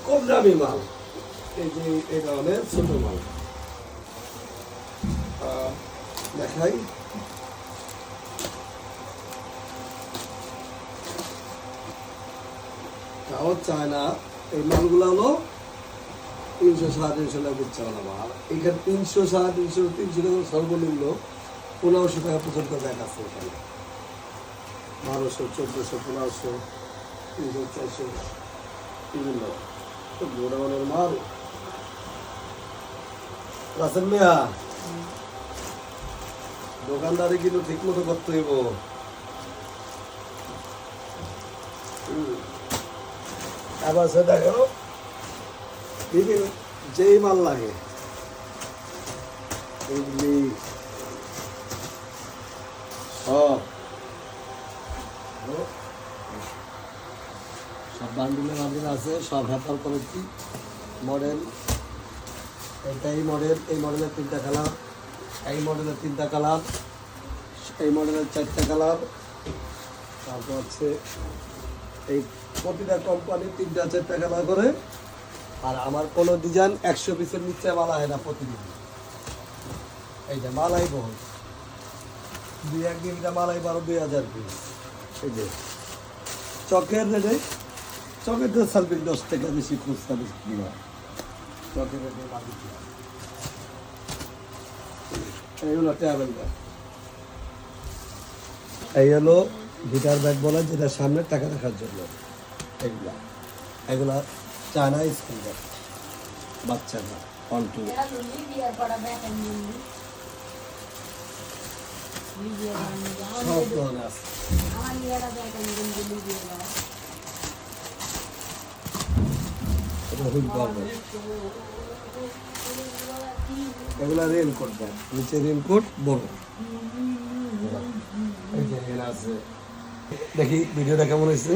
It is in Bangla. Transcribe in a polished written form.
কম দামি মাল, এই যে এই ধরনের ছোট মাল দেখাই। তাও চায় না, এই মালগুলো হলো 300-350 টাকা দিচ্ছে মাল। এখানে 300-350 টাকা সর্বনিম্ন 1500 টাকা পর্যন্ত ব্যাগ আছে এখানে। 1200, 1400, 1500, 300, 400 বিভিন্ন গোডাউনের মাল। রাসেল মিয়া, দোকানদারি কিন্তু ঠিক মতো করতে হইব। আবার সে দেখো বিভিন্ন যেই মাল লাগে এগুলি সব বান্ডিলে বান্ডিল আছে, সব হ্যাপার করেছি। মডেল এটাই মডেল, এই মডেলের 3টা কালার, এই মডেলের 3টা কালার, এই মডেলের 4টা কালার। তারপর হচ্ছে এই প্রতিটা কোম্পানি 3টা-4টা কালার করে। আর আমার কোনো ডিজাইন 100 পিসের নিচে মালা হয় না প্রতিদিন। এইটা মালাই বহু 2-1 মালাই 12-2000 পিস। এই যে চকের রেটে, চকের তো সালবিক 10 টাকা বেশি খুচরা বিক্রি হয়। চকের রেটে বাকি এইগুলো ট্রাভেল ব্যাগ। এই হলো গিটার ব্যাগ বলে, যেটা সামনে টাকা রাখার জন্য। এগুলা এগুলা চায়না স্কুল ব্যাগ, বাচ্চারা অন্টু সব ধরনের আছে। এগুলা রেনকোট ব্যাগ, নিচে রেনকোট বড়। দেখি ভিডিওটা কেমন হয়েছে।